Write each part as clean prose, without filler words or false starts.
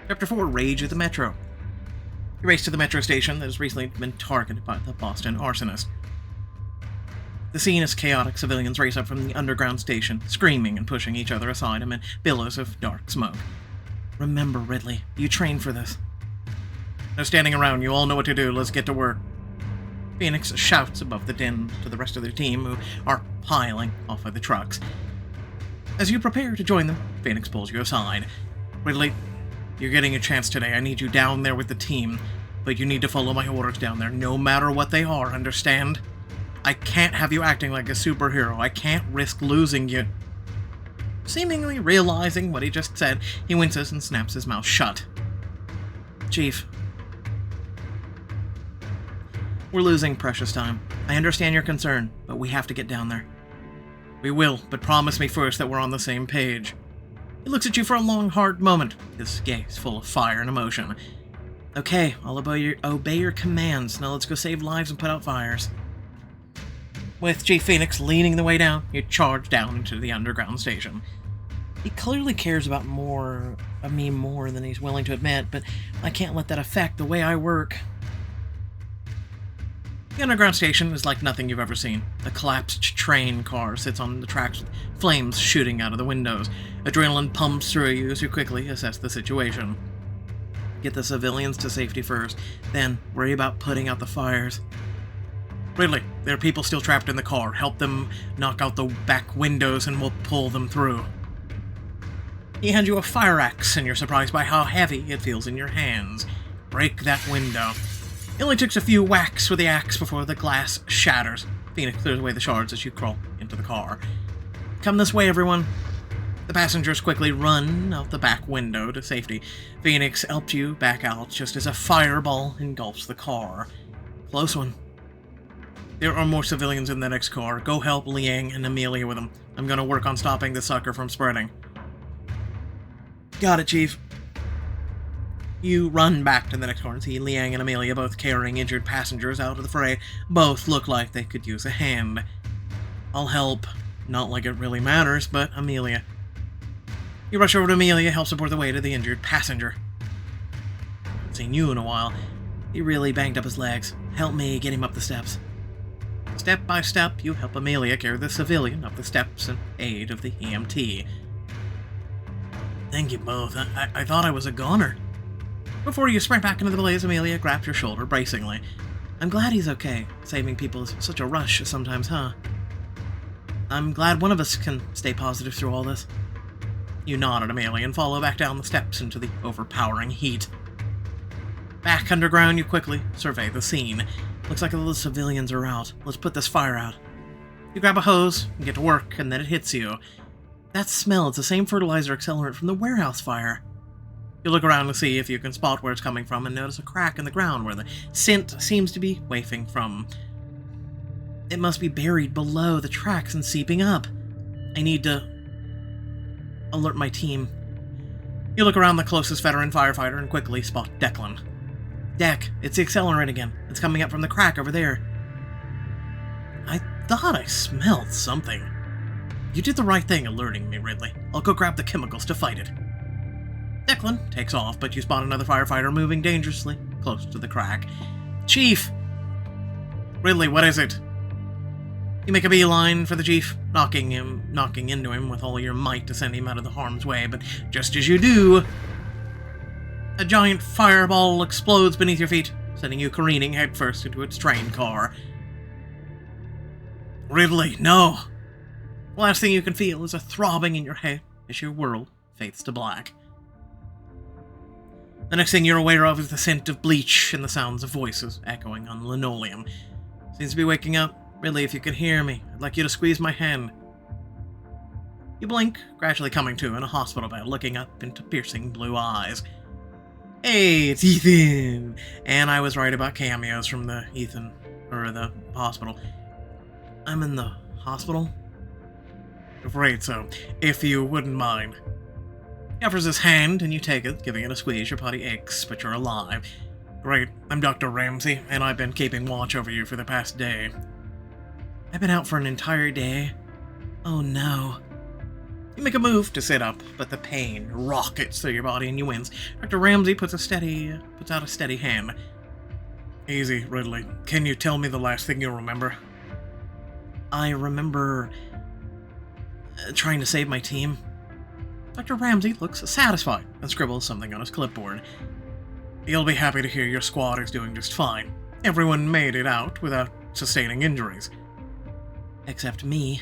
Chapter 4, Rage at the Metro. You race to the metro station that has recently been targeted by the Boston arsonist. The scene is chaotic. Civilians race up from the underground station, screaming and pushing each other aside amid billows of dark smoke. Remember, Ridley, you trained for this. No standing around, you all know what to do, let's get to work. Phoenix shouts above the din to the rest of their team, who are piling off of the trucks. As you prepare to join them, Phoenix pulls you aside. Ridley, you're getting a chance today. I need you down there with the team, but you need to follow my orders down there, no matter what they are, understand? I can't have you acting like a superhero. I can't risk losing you. Seemingly realizing what he just said, he winces and snaps his mouth shut. Chief, we're losing precious time. I understand your concern, but we have to get down there. We will, but promise me first that we're on the same page. He looks at you for a long, hard moment, his gaze full of fire and emotion. Okay, I'll obey your commands. Now let's go save lives and put out fires. With Chief Phoenix leading the way down, you charge down into the underground station. He clearly cares about me more than he's willing to admit, but I can't let that affect the way I work. The underground station is like nothing you've ever seen. A collapsed train car sits on the tracks with flames shooting out of the windows. Adrenaline pumps through you as you quickly assess the situation. Get the civilians to safety first, then worry about putting out the fires. Ridley, there are people still trapped in the car. Help them knock out the back windows and we'll pull them through. He hands you a fire axe and you're surprised by how heavy it feels in your hands. Break that window. It only takes a few whacks with the axe before the glass shatters. Phoenix clears away the shards as you crawl into the car. Come this way, everyone. The passengers quickly run out the back window to safety. Phoenix helps you back out just as a fireball engulfs the car. Close one. There are more civilians in the next car. Go help Liang and Amelia with them. I'm gonna work on stopping the sucker from spreading. Got it, Chief. You run back to the next car and see Liang and Amelia both carrying injured passengers out of the fray. Both look like they could use a hand. I'll help. Not like it really matters, but Amelia. You rush over to Amelia, help support the weight of the injured passenger. Haven't seen you in a while. He really banged up his legs. Help me get him up the steps. Step by step, you help Amelia carry the civilian up the steps in aid of the EMT. Thank you both. I thought I was a goner. Before you sprint back into the blaze, Amelia grabs your shoulder bracingly. I'm glad he's okay. Saving people is such a rush sometimes, huh? I'm glad one of us can stay positive through all this. You nod at Amelia and follow back down the steps into the overpowering heat. Back underground, you quickly survey the scene. Looks like all the civilians are out. Let's put this fire out. You grab a hose and get to work, and then it hits you. That smell, it's the same fertilizer accelerant from the warehouse fire. You look around to see if you can spot where it's coming from and notice a crack in the ground where the scent seems to be wafting from. It must be buried below the tracks and seeping up. I need to alert my team. You look around the closest veteran firefighter and quickly spot Declan. Deck, it's the accelerant again. It's coming up from the crack over there. I thought I smelled something. You did the right thing alerting me, Ridley. I'll go grab the chemicals to fight it. Declan takes off, but you spot another firefighter moving dangerously close to the crack. Chief! Ridley, what is it? You make a beeline for the chief, knocking into him with all your might to send him out of the harm's way, but just as you do, a giant fireball explodes beneath your feet, sending you careening headfirst into its train car. Ridley, no! The last thing you can feel is a throbbing in your head as your world fades to black. The next thing you're aware of is the scent of bleach and the sounds of voices echoing on linoleum. Seems to be waking up. Ridley, if you can hear me, I'd like you to squeeze my hand. You blink, gradually coming to in a hospital bed, looking up into piercing blue eyes. Hey, it's Ethan! And I was right about cameos from the hospital. I'm in the hospital? Afraid so, if you wouldn't mind. He offers his hand, and you take it, giving it a squeeze. Your body aches, but you're alive. Great, I'm Dr. Ramsey, and I've been keeping watch over you for the past day. I've been out for an entire day? Oh no. You make a move to sit up, but the pain rockets through your body and you wince. Dr. Ramsey puts out a steady hand. Easy, Ridley. Can you tell me the last thing you remember? I remember trying to save my team. Dr. Ramsey looks satisfied and scribbles something on his clipboard. You'll be happy to hear your squad is doing just fine. Everyone made it out without sustaining injuries. Except me.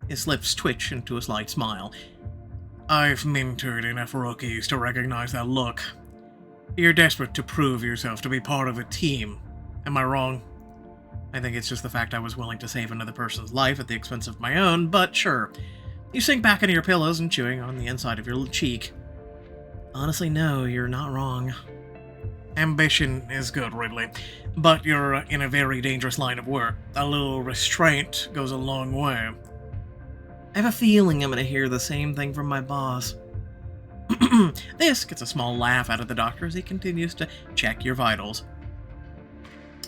His lips twitch into a slight smile. I've mentored enough rookies to recognize that look. You're desperate to prove yourself to be part of a team. Am I wrong? I think it's just the fact I was willing to save another person's life at the expense of my own, but sure. You sink back into your pillows and chewing on the inside of your cheek. Honestly, no, you're not wrong. Ambition is good, Ridley, but you're in a very dangerous line of work. A little restraint goes a long way. I have a feeling I'm going to hear the same thing from my boss. This gets a small laugh out of the doctor as he continues to check your vitals.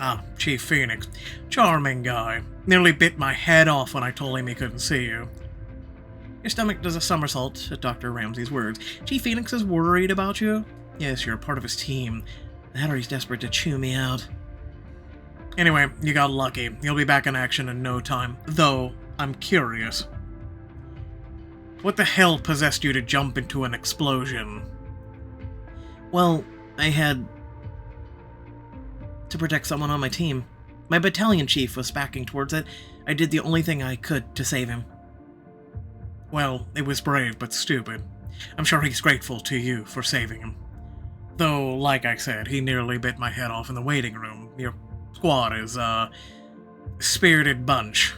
Ah, Chief Phoenix. Charming guy. Nearly bit my head off when I told him he couldn't see you. Your stomach does a somersault at Dr. Ramsey's words. Chief Phoenix is worried about you? Yes, you're a part of his team. That or he's desperate to chew me out. Anyway, you got lucky. You'll be back in action in no time. Though, I'm curious. What the hell possessed you to jump into an explosion? Well, I had to protect someone on my team. My battalion chief was backing towards it. I did the only thing I could to save him. Well, it was brave but stupid. I'm sure he's grateful to you for saving him. Though, like I said, he nearly bit my head off in the waiting room. Your squad is a spirited bunch.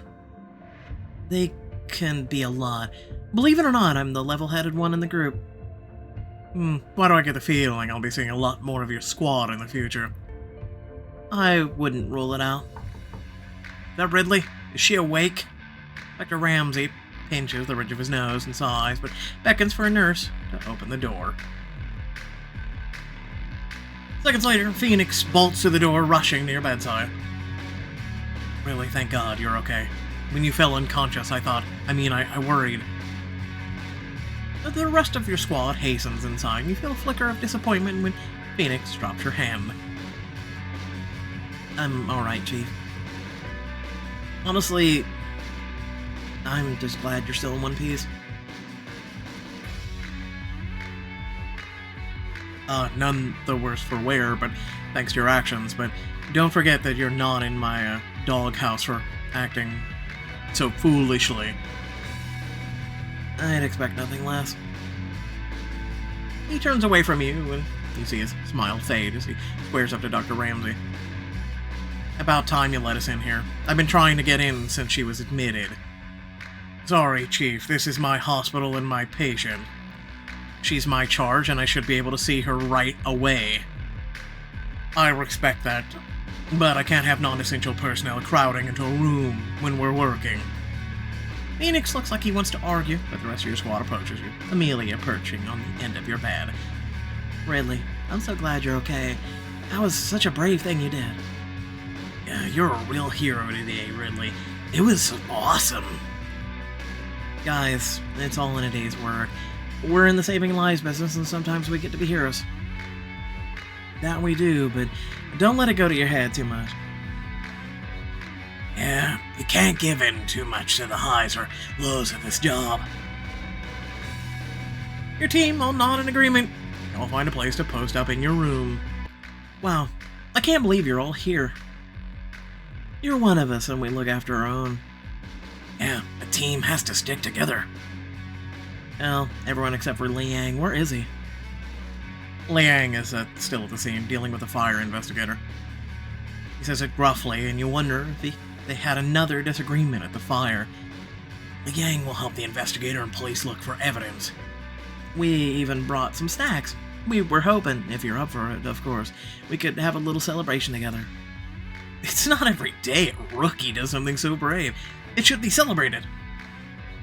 They can be a lot. Believe it or not, I'm the level-headed one in the group. Why do I get the feeling I'll be seeing a lot more of your squad in the future? I wouldn't rule it out. Is that Ridley? Is she awake? Dr. Ramsey pinches the ridge of his nose and sighs, but beckons for a nurse to open the door. Seconds later, Phoenix bolts to the door, rushing to your bedside. Really, thank God you're okay. When you fell unconscious, I worried. The rest of your squad hastens inside, and you feel a flicker of disappointment when Phoenix drops her hand. I'm alright, Chief. Honestly, I'm just glad you're still in one piece. None the worse for wear, but thanks to your actions. But don't forget that you're not in my doghouse for acting so foolishly. I'd expect nothing less. He turns away from you, and you see his smile fade as he squares up to Dr. Ramsey. About time you let us in here. I've been trying to get in since she was admitted. Sorry, Chief, this is my hospital and my patient. She's my charge, and I should be able to see her right away. I respect that, but I can't have non-essential personnel crowding into a room when we're working. Phoenix looks like he wants to argue, but the rest of your squad approaches you, Amelia perching on the end of your bed. Ridley, I'm so glad you're okay. That was such a brave thing you did. Yeah, you're a real hero today, Ridley. It was awesome. Guys, it's all in a day's work. We're in the saving lives business, and sometimes we get to be heroes. That we do, but don't let it go to your head too much. Yeah, you can't give in too much to the highs or lows of this job. Your team all nod in agreement. You'll find a place to post up in your room. Wow, I can't believe you're all here. You're one of us, and we look after our own. Yeah, a team has to stick together. Well, everyone except for Liang. Where is he? Liang is still at the scene, dealing with a fire investigator. He says it gruffly, and you wonder if they had another disagreement at the fire. Liang will help the investigator and police look for evidence. We even brought some snacks. We were hoping, if you're up for it, of course, we could have a little celebration together. It's not every day a rookie does something so brave. It should be celebrated.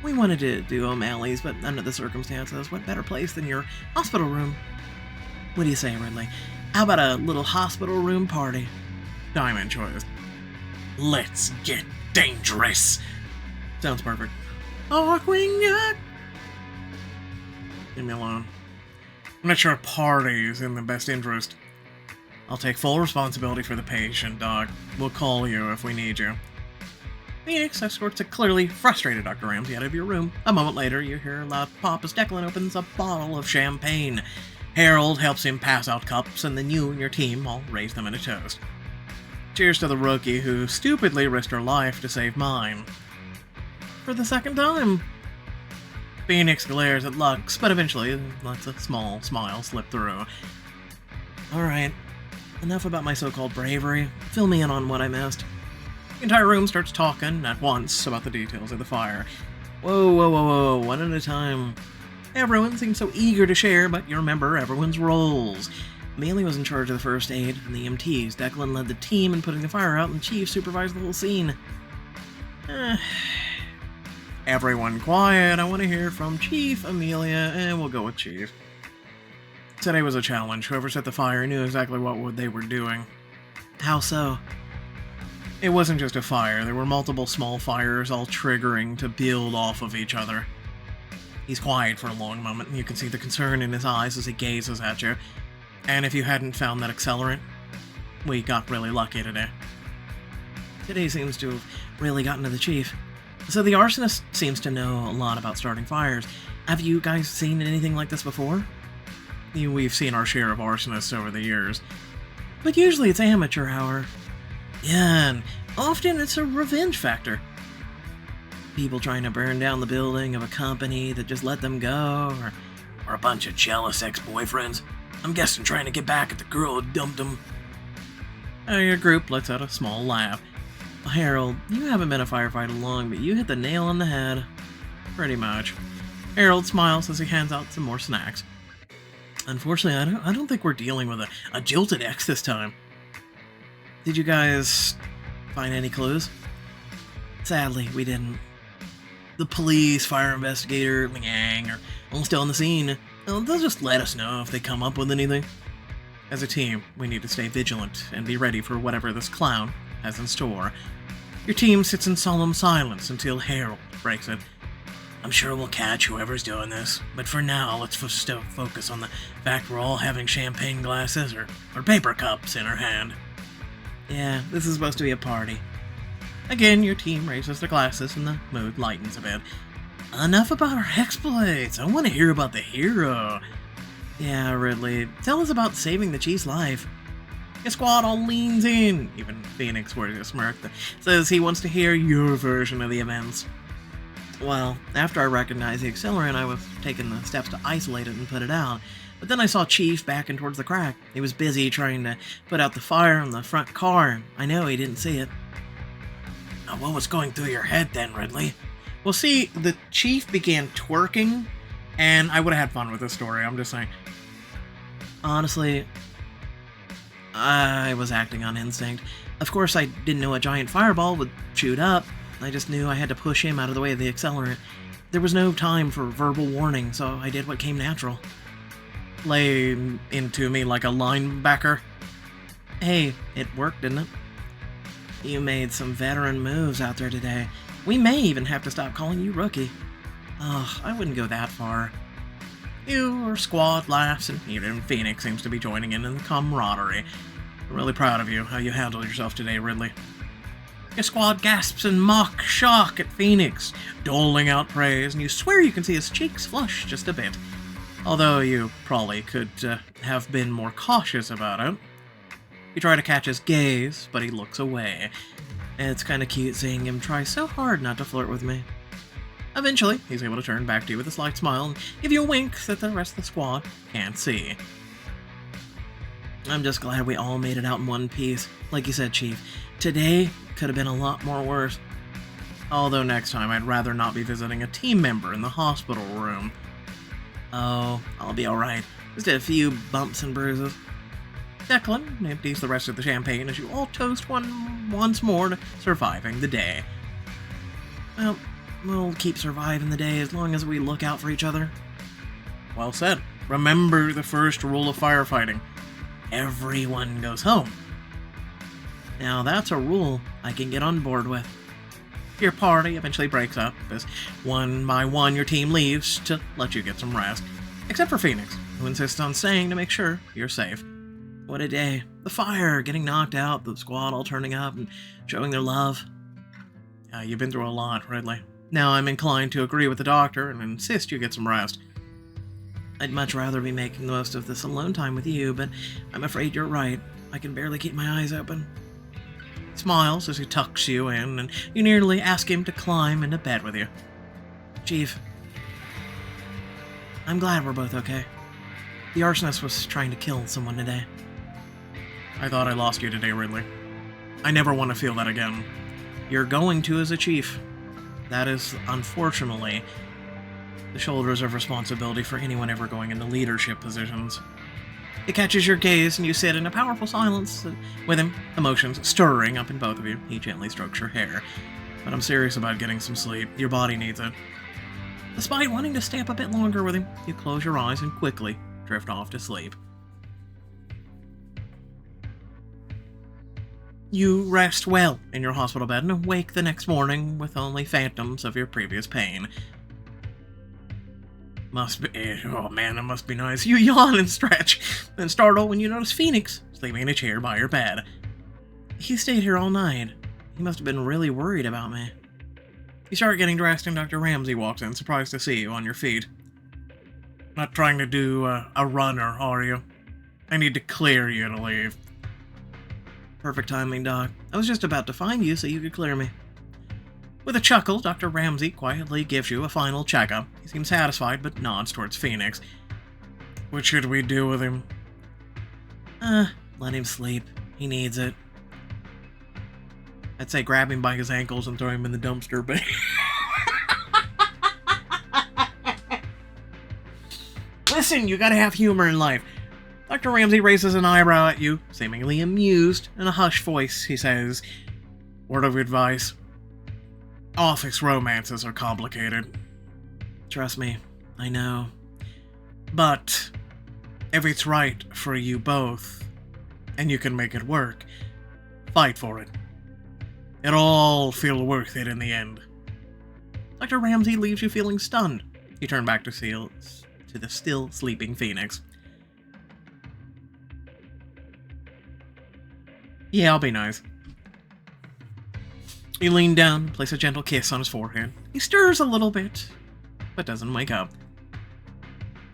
We wanted to do O'Malley's, but under the circumstances, what better place than your hospital room? What do you say, Ridley? How about a little hospital room party? Diamond choice. Let's get dangerous. Sounds perfect. Darkwing, Leave me alone. I'm not sure a party is in the best interest. I'll take full responsibility for the patient, Doc. We'll call you if we need you. Phoenix escorts a clearly frustrated Dr. Ramsey out of your room. A moment later, you hear a loud pop as Declan opens a bottle of champagne. Harold helps him pass out cups, and then you and your team all raise them in a toast. Cheers to the rookie who stupidly risked her life to save mine. For the second time. Phoenix glares at Lux, but eventually lets a small smile slip through. Alright, enough about my so-called bravery. Fill me in on what I missed. The entire room starts talking at once about the details of the fire. Whoa, one at a time. Everyone seems so eager to share, but you remember everyone's roles. Amelia was in charge of the first aid and the EMTs. Declan led the team in putting the fire out, and Chief supervised the whole scene. Everyone quiet. I want to hear from Chief, Amelia, and we'll go with Chief. Today was a challenge. Whoever set the fire knew exactly what they were doing. How so? It wasn't just a fire. There were multiple small fires all triggering to build off of each other. He's quiet for a long moment, and you can see the concern in his eyes as he gazes at you. And if you hadn't found that accelerant, we got really lucky today. Today seems to have really gotten to the Chief. So the arsonist seems to know a lot about starting fires. Have you guys seen anything like this before? We've seen our share of arsonists over the years. But usually it's amateur hour. Yeah, and often it's a revenge factor. People trying to burn down the building of a company that just let them go, or a bunch of jealous ex-boyfriends. I'm guessing trying to get back at the girl who dumped them. Your group lets out a small laugh. Harold, you haven't been a firefighter long, but you hit the nail on the head. Pretty much. Harold smiles as he hands out some more snacks. Unfortunately, I don't think we're dealing with a jilted ex this time. Did you guys find any clues? Sadly, we didn't. The police, fire investigator, Liang are all still on the scene. They'll just let us know if they come up with anything. As a team, we need to stay vigilant and be ready for whatever this clown has in store. Your team sits in solemn silence until Harold breaks it. I'm sure we'll catch whoever's doing this, but for now, let's still focus on the fact we're all having champagne glasses or paper cups in our hand. Yeah, this is supposed to be a party. Again, your team raises their glasses and the mood lightens a bit. Enough about our exploits. I want to hear about the hero. Yeah, Ridley, tell us about saving the Chief's life. Your squad all leans in. Even Phoenix wears a smirk that says he wants to hear your version of the events. Well, after I recognized the accelerant, I was taking the steps to isolate it and put it out. But then I saw Chief backing towards the crack. He was busy trying to put out the fire on the front car. I know he didn't see it. Now, what was going through your head then, Ridley? Well, see, the Chief began twerking, and I would have had fun with this story, I'm just saying. Honestly, I was acting on instinct. Of course, I didn't know a giant fireball would shoot up. I just knew I had to push him out of the way of the accelerant. There was no time for verbal warning, so I did what came natural. Lay into me like a linebacker. Hey, it worked, didn't it? You made some veteran moves out there today. We may even have to stop calling you rookie. Ugh, I wouldn't go that far. Your squad laughs, and even Phoenix seems to be joining in the camaraderie. I'm really proud of you, how you handled yourself today, Ridley. Your squad gasps in mock shock at Phoenix, doling out praise, and you swear you can see his cheeks flush just a bit. Although you probably could have been more cautious about it. You try to catch his gaze, but he looks away. It's kinda cute seeing him try so hard not to flirt with me. Eventually, he's able to turn back to you with a slight smile and give you a wink that the rest of the squad can't see. I'm just glad we all made it out in one piece. Like you said, Chief, today could have been a lot more worse. Although next time, I'd rather not be visiting a team member in the hospital room. Oh, I'll be alright. Just a few bumps and bruises. Declan empties the rest of the champagne as you all toast once more to surviving the day. Well, we'll keep surviving the day as long as we look out for each other. Well said. Remember the first rule of firefighting. Everyone goes home. Now that's a rule I can get on board with. Your party eventually breaks up as one by one your team leaves to let you get some rest. Except for Phoenix, who insists on staying to make sure you're safe. What a day. The fire, getting knocked out, the squad all turning up and showing their love. You've been through a lot, Ridley. Now I'm inclined to agree with the doctor and insist you get some rest. I'd much rather be making the most of this alone time with you, but I'm afraid you're right. I can barely keep my eyes open. He smiles as he tucks you in, and you nearly ask him to climb into bed with you. Chief, I'm glad we're both okay. The arsonist was trying to kill someone today. I thought I lost you today, Ridley. I never want to feel that again. You're going to as a chief. That is, unfortunately, the shoulders of responsibility for anyone ever going into leadership positions. It catches your gaze and you sit in a powerful silence with him, emotions stirring up in both of you. He gently strokes your hair. But I'm serious about getting some sleep. Your body needs it. Despite wanting to stay up a bit longer with him, you close your eyes and quickly drift off to sleep. You rest well in your hospital bed and awake the next morning with only phantoms of your previous pain. Oh man, it must be nice. You yawn and stretch, then startle when you notice Phoenix sleeping in a chair by your bed. He stayed here all night. He must have been really worried about me. You start getting dressed and Dr. Ramsey walks in, surprised to see you on your feet. Not trying to do a runner, are you? I need to clear you to leave. Perfect timing, Doc. I was just about to find you so you could clear me. With a chuckle, Dr. Ramsey quietly gives you a final checkup. He seems satisfied, but nods towards Phoenix. What should we do with him? Let him sleep. He needs it. I'd say grab him by his ankles and throw him in the dumpster, but... Listen, you gotta have humor in life. Dr. Ramsey raises an eyebrow at you, seemingly amused. In a hushed voice, he says, word of advice. Office romances are complicated. Trust me, I know. But if it's right for you both, and you can make it work, fight for it. It'll all feel worth it in the end. Dr. Ramsey leaves you feeling stunned. You turn back to the still sleeping Phoenix. Yeah, I'll be nice. You lean down, place a gentle kiss on his forehead. He stirs a little bit, but doesn't wake up.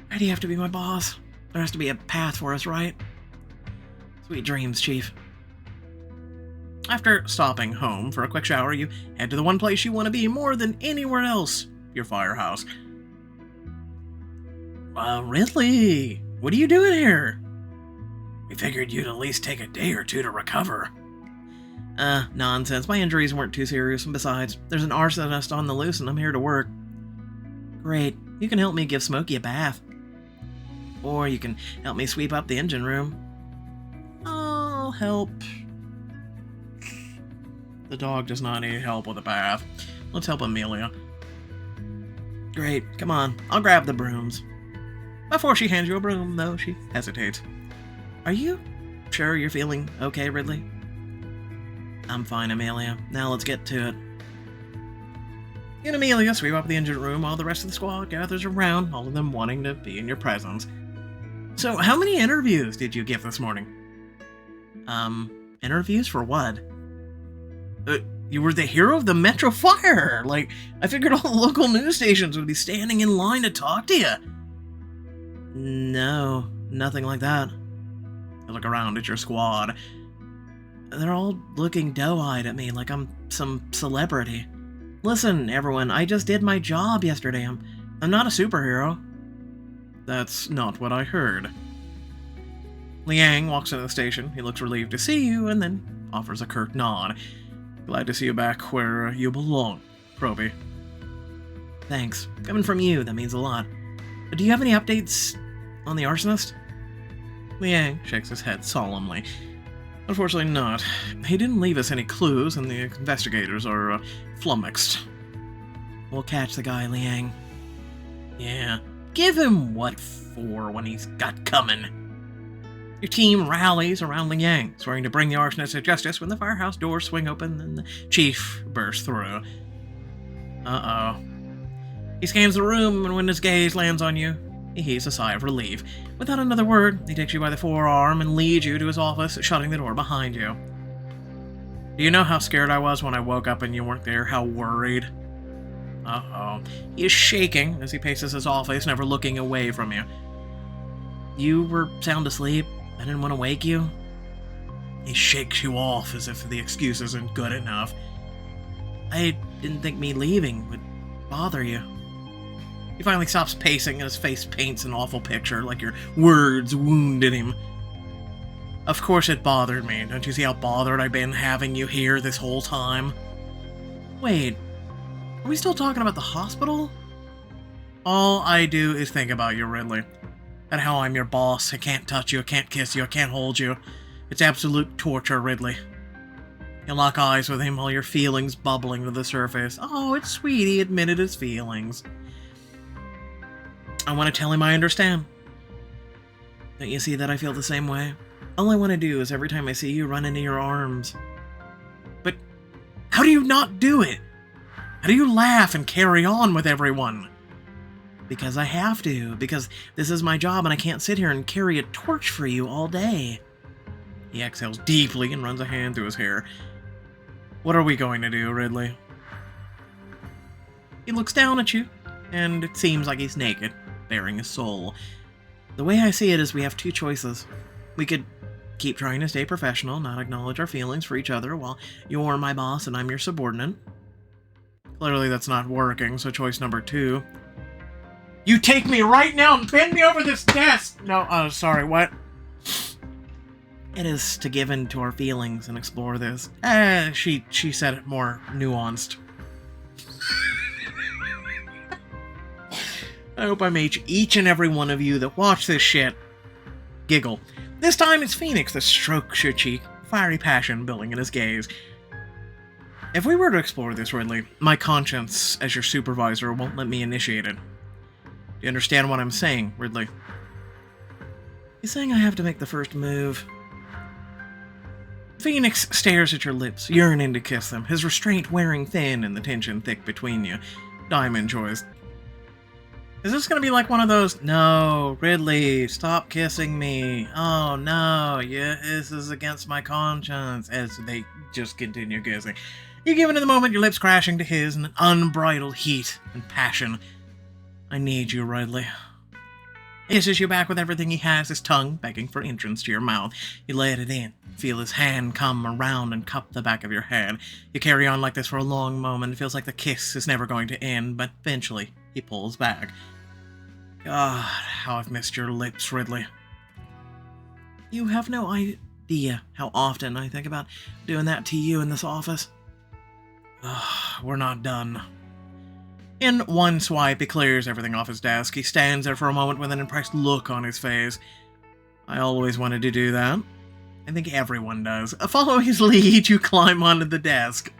Why do you have to be my boss? There has to be a path for us, right? Sweet dreams, Chief. After stopping home for a quick shower, you head to the one place you want to be more than anywhere else, your firehouse. Ridley, what are you doing here? We figured you'd at least take a day or two to recover. Nonsense. My injuries weren't too serious, and besides, there's an arsonist on the loose and I'm here to work. Great. You can help me give Smokey a bath. Or you can help me sweep up the engine room. I'll help. The dog does not need help with a bath. Let's help Amelia. Great. Come on. I'll grab the brooms. Before she hands you a broom, though, she hesitates. Are you sure you're feeling okay, Ridley? I'm fine, Amelia. Now let's get to it. You and Amelia sweep up the engine room while the rest of the squad gathers around, all of them wanting to be in your presence. So, how many interviews did you give this morning? Interviews for what? You were the hero of the Metro Fire! Like, I figured all the local news stations would be standing in line to talk to you. No, nothing like that. You look around at your squad. They're all looking doe-eyed at me like I'm some celebrity. Listen, everyone, I just did my job yesterday. I'm not a superhero. That's not what I heard. Liang walks into the station. He looks relieved to see you and then offers a curt nod. Glad to see you back where you belong, Proby. Thanks. Coming from you, that means a lot. Do you have any updates on the arsonist? Liang shakes his head solemnly. Unfortunately not. He didn't leave us any clues, and the investigators are flummoxed. We'll catch the guy, Liang. Yeah. Give him what for when he's got coming. Your team rallies around Liang, swearing to bring the arsonist to justice when the firehouse doors swing open and the chief bursts through. Uh-oh. He scans the room, and when his gaze lands on you, He heaves a sigh of relief. Without another word, he takes you by the forearm and leads you to his office, shutting the door behind you. Do you know how scared I was when I woke up and you weren't there? How worried? Uh-oh. He is shaking as he paces his office, never looking away from you. You were sound asleep. I didn't want to wake you. He shakes you off as if the excuse isn't good enough. I didn't think me leaving would bother you. He finally stops pacing and his face paints an awful picture, like your words wounded him. Of course it bothered me. Don't you see how bothered I've been having you here this whole time? Wait, are we still talking about the hospital? All I do is think about you, Ridley. And how I'm your boss. I can't touch you, I can't kiss you, I can't hold you. It's absolute torture, Ridley. You lock eyes with him, all your feelings bubbling to the surface. Oh, it's sweet, he admitted his feelings. I want to tell him I understand. Don't you see that I feel the same way? All I want to do is every time I see you run into your arms. But how do you not do it? How do you laugh and carry on with everyone? Because I have to, because this is my job and I can't sit here and carry a torch for you all day. He exhales deeply and runs a hand through his hair. What are we going to do, Ridley? He looks down at you, and it seems like he's naked, bearing his soul. The way I see it is we have two choices. We could keep trying to stay professional, not acknowledge our feelings for each other while you're my boss and I'm your subordinate. Clearly that's not working, so choice number 2. You take me right now and bend me over this desk! No, sorry, what? It is to give in to our feelings and explore this. She said it more nuanced. I hope I made each and every one of you that watch this shit giggle. This time it's Phoenix that strokes your cheek, fiery passion building in his gaze. If we were to explore this, Ridley, my conscience as your supervisor won't let me initiate it. Do you understand what I'm saying, Ridley? He's saying I have to make the first move. Phoenix stares at your lips, yearning to kiss them, his restraint wearing thin and the tension thick between you. Diamond joys. Is this going to be like one of those, no, Ridley, stop kissing me. Oh, no, yeah, this is against my conscience, as they just continue kissing. You give in in the moment, your lips crashing to his in an unbridled heat and passion. I need you, Ridley. He kisses you back with everything he has, his tongue begging for entrance to your mouth. You let it in, feel his hand come around and cup the back of your head. You carry on like this for a long moment. It feels like the kiss is never going to end, but eventually he pulls back. God, how I've missed your lips, Ridley. You have no idea how often I think about doing that to you in this office. We're not done. In one swipe, he clears everything off his desk. He stands there for a moment with an impressed look on his face. I always wanted to do that. I think everyone does. Follow his lead, you climb onto the desk.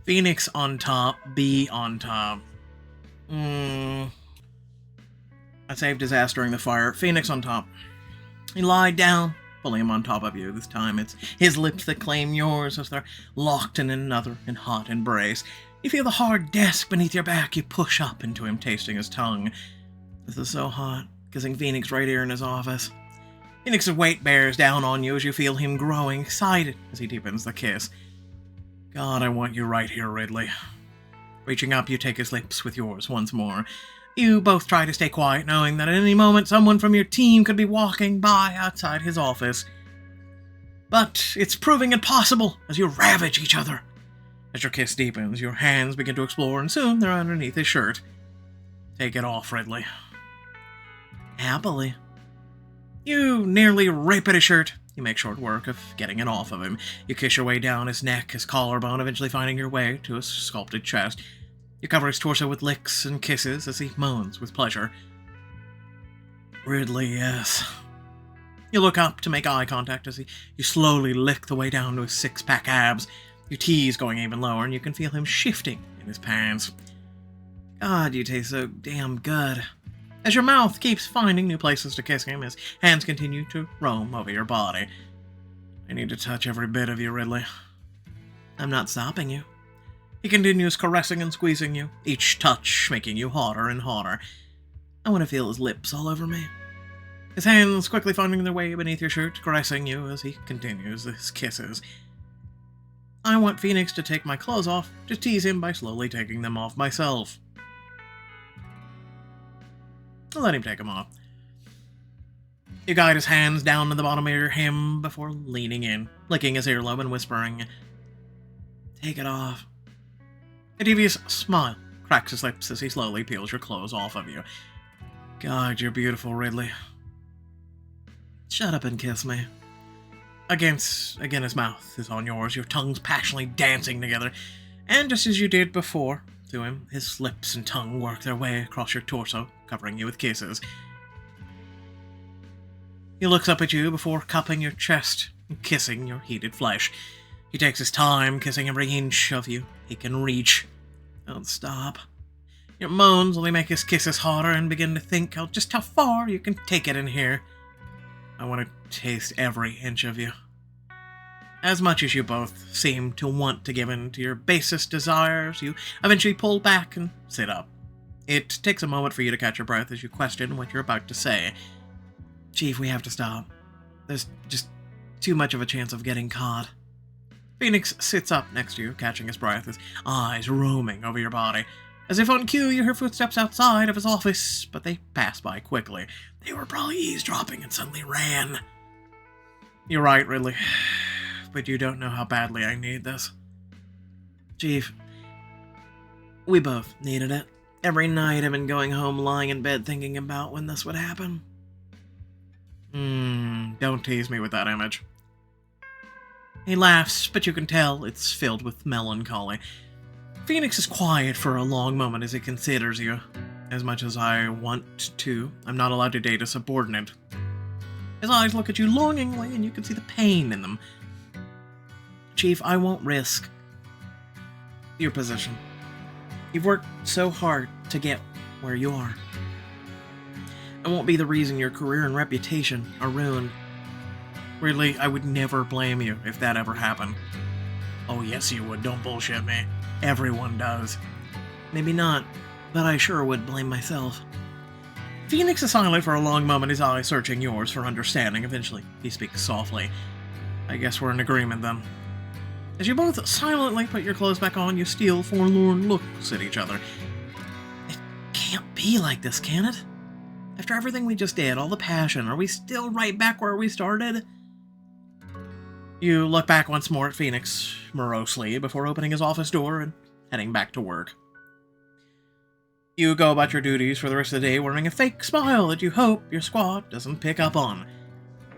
Phoenix on top, B on top. I saved his ass during the fire. Phoenix on top. He lied down, pulling him on top of you. This time it's his lips that claim yours as they're locked in another and hot embrace. You feel the hard desk beneath your back. You push up into him, tasting his tongue. This is so hot, kissing Phoenix right here in his office. Phoenix's weight bears down on you as you feel him growing excited as he deepens the kiss. God, I want you right here, Ridley. Reaching up, you take his lips with yours once more. You both try to stay quiet, knowing that at any moment someone from your team could be walking by outside his office. But it's proving impossible as you ravage each other. As your kiss deepens, your hands begin to explore, and soon they're underneath his shirt. Take it off, Ridley. Happily. You nearly rip at his shirt. You make short work of getting it off of him. You kiss your way down his neck, his collarbone, eventually finding your way to his sculpted chest. You cover his torso with licks and kisses as he moans with pleasure. Ridley, yes. You look up to make eye contact as you slowly lick the way down to his six-pack abs. Your tease going even lower, and you can feel him shifting in his pants. God, you taste so damn good. As your mouth keeps finding new places to kiss him, his hands continue to roam over your body. I need to touch every bit of you, Ridley. I'm not stopping you. He continues caressing and squeezing you, each touch making you hotter and hotter. I want to feel his lips all over me. His hands quickly finding their way beneath your shirt, caressing you as he continues his kisses. I want Phoenix to take my clothes off, to tease him by slowly taking them off myself. I'll let him take them off. You guide his hands down to the bottom of your hem before leaning in, licking his earlobe and whispering, "Take it off." A devious smile cracks his lips as he slowly peels your clothes off of you. God, you're beautiful, Ridley. Shut up and kiss me. Again, his mouth is on yours, your tongues passionately dancing together, and just as you did before to him, his lips and tongue work their way across your torso, covering you with kisses. He looks up at you before cupping your chest and kissing your heated flesh. He takes his time, kissing every inch of you he can reach. Don't stop. Your moans only make his kisses hotter and begin to think just how far you can take it in here. I want to taste every inch of you. As much as you both seem to want to give in to your basest desires, you eventually pull back and sit up. It takes a moment for you to catch your breath as you question what you're about to say. Chief, we have to stop. There's just too much of a chance of getting caught. Phoenix sits up next to you, catching his breath, his eyes roaming over your body. As if on cue, you hear footsteps outside of his office, but they pass by quickly. They were probably eavesdropping and suddenly ran. You're right, Ridley. But you don't know how badly I need this. Chief, we both needed it. Every night I've been going home lying in bed thinking about when this would happen. Don't tease me with that image. He laughs, but you can tell it's filled with melancholy. Phoenix is quiet for a long moment as he considers you. As much as I want to, I'm not allowed to date a subordinate. His eyes look at you longingly, and you can see the pain in them. Chief, I won't risk your position. You've worked so hard to get where you are. I won't be the reason your career and reputation are ruined. Really, I would never blame you if that ever happened. Oh, yes you would. Don't bullshit me. Everyone does. Maybe not, but I sure would blame myself. Phoenix is silent for a long moment, his eyes searching yours for understanding. Eventually, he speaks softly. I guess we're in agreement then. As you both silently put your clothes back on, you steal forlorn looks at each other. It can't be like this, can it? After everything we just did, all the passion, are we still right back where we started? You look back once more at Phoenix, morosely, before opening his office door and heading back to work. You go about your duties for the rest of the day wearing a fake smile that you hope your squad doesn't pick up on.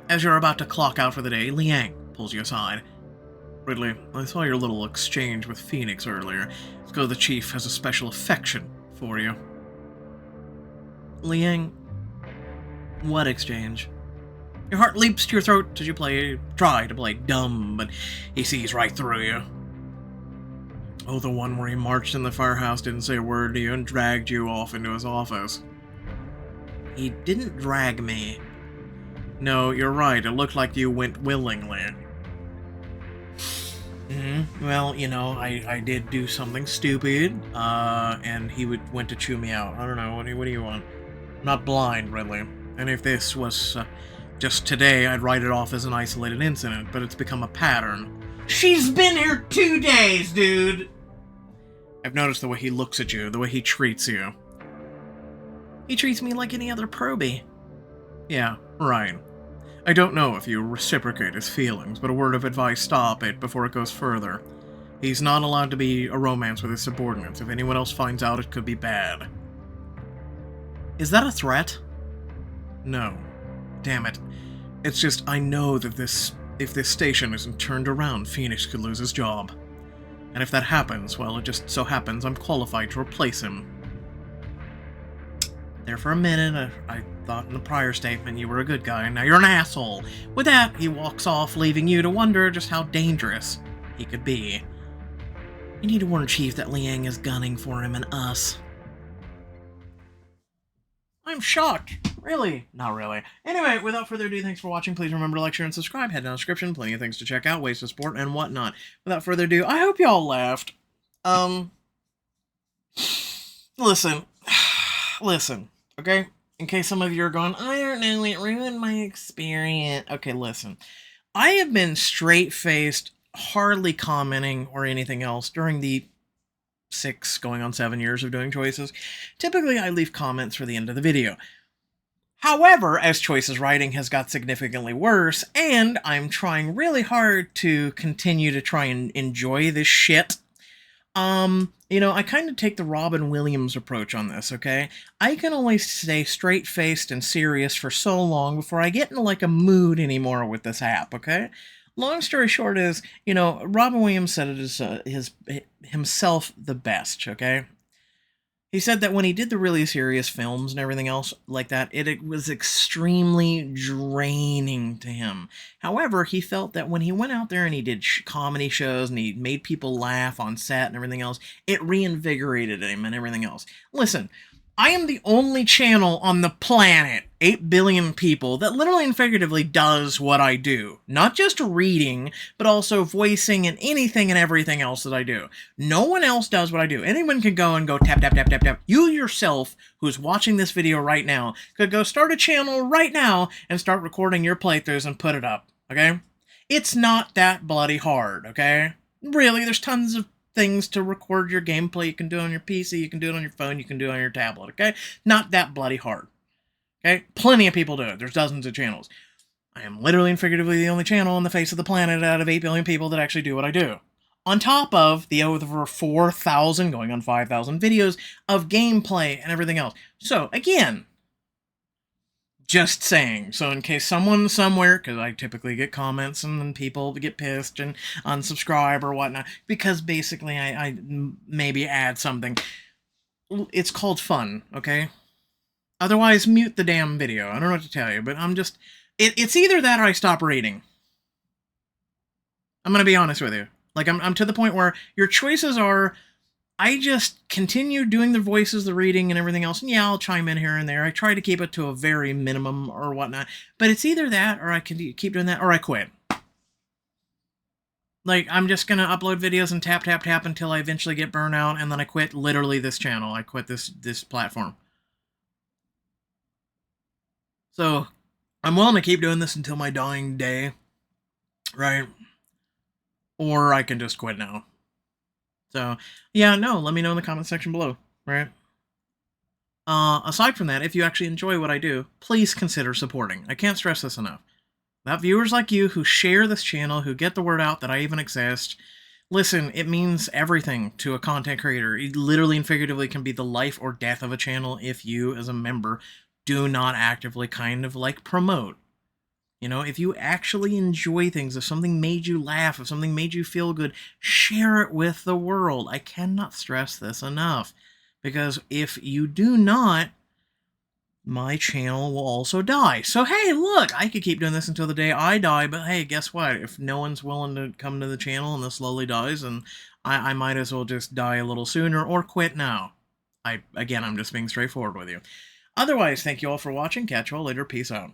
As you're about to clock out for the day, Liang pulls you aside. Ridley, I saw your little exchange with Phoenix earlier. It's because the Chief has a special affection for you. Liang, what exchange? Your heart leaps to your throat as you try to play dumb, but he sees right through you. Oh, the one where he marched in the firehouse, didn't say a word to you, and dragged you off into his office. He didn't drag me. No, you're right, it looked like you went willingly. Well, you know, I did do something stupid, and he went to chew me out. I don't know, what do you want? I'm not blind, Ridley, and if this was just today, I'd write it off as an isolated incident, but it's become a pattern. She's been here 2 days, dude! I've noticed the way he looks at you, the way he treats you. He treats me like any other probie. Yeah, right. I don't know if you reciprocate his feelings, but a word of advice, stop it before it goes further. He's not allowed to be a romance with his subordinates. If anyone else finds out, it could be bad. Is that a threat? No. Damn it. It's just, I know that if this station isn't turned around, Phoenix could lose his job. And if that happens, well, it just so happens I'm qualified to replace him. There for a minute, I thought in the prior statement you were a good guy, and now you're an asshole. With that, he walks off, leaving you to wonder just how dangerous he could be. You need to warn Chief that Liang is gunning for him and us. I'm shocked. Really? Not really. Anyway, without further ado, thanks for watching. Please remember to like, share, and subscribe. Head down the description. Plenty of things to check out, ways to support, and whatnot. Without further ado, I hope y'all laughed. Listen. Listen. Okay? In case some of you are going, I don't know, it ruined my experience. Okay, listen. I have been straight-faced, hardly commenting or anything else during the 6 going on 7 years of doing choices. Typically, I leave comments for the end of the video. However, as choices writing has got significantly worse, and I'm trying really hard to continue to try and enjoy this shit, I kind of take the Robin Williams approach on this, okay? I can only stay straight-faced and serious for so long before I get into, like, a mood anymore with this app, okay? Long story short is, Robin Williams said it is himself the best, okay? He said that when he did the really serious films and everything else like that, it was extremely draining to him. However, he felt that when he went out there and he did comedy shows and he made people laugh on set and everything else, it reinvigorated him and everything else. Listen, I am the only channel on the planet, 8 billion people, that literally and figuratively does what I do. Not just reading, but also voicing and anything and everything else that I do. No one else does what I do. Anyone can go and go tap, tap, tap, tap, tap. You yourself, who's watching this video right now, could go start a channel right now and start recording your playthroughs and put it up, okay? It's not that bloody hard, okay? Really, there's tons of things to record your gameplay. You can do it on your PC, you can do it on your phone, you can do it on your tablet, okay? Not that bloody hard, okay? Plenty of people do it. There's dozens of channels. I am literally and figuratively the only channel on the face of the planet out of 8 billion people that actually do what I do. On top of the over 4,000, going on 5,000 videos of gameplay and everything else. So, again, just saying. So in case someone somewhere, because I typically get comments and then people get pissed and unsubscribe or whatnot, because basically I maybe add something. It's called fun, okay? Otherwise, mute the damn video. I don't know what to tell you, but I'm just... It's either that or I stop reading. I'm gonna be honest with you. Like, I'm to the point where your choices are... I just continue doing the voices, the reading, and everything else. And yeah, I'll chime in here and there. I try to keep it to a very minimum or whatnot. But it's either that, or I can keep doing that, or I quit. Like, I'm just going to upload videos and tap, tap, tap until I eventually get burnt out, and then I quit literally this channel. I quit this platform. So, I'm willing to keep doing this until my dying day, right? Or I can just quit now. So, yeah, no, let me know in the comment section below, right? Aside from that, if you actually enjoy what I do, please consider supporting. I can't stress this enough. That viewers like you who share this channel, who get the word out that I even exist, listen, it means everything to a content creator. It literally and figuratively can be the life or death of a channel if you, as a member, do not actively kind of like promote. If you actually enjoy things, if something made you laugh, if something made you feel good, share it with the world. I cannot stress this enough. Because if you do not, my channel will also die. So hey, look, I could keep doing this until the day I die, but hey, guess what? If no one's willing to come to the channel and this slowly dies, then I might as well just die a little sooner or quit now. Again, I'm just being straightforward with you. Otherwise, thank you all for watching. Catch you all later. Peace out.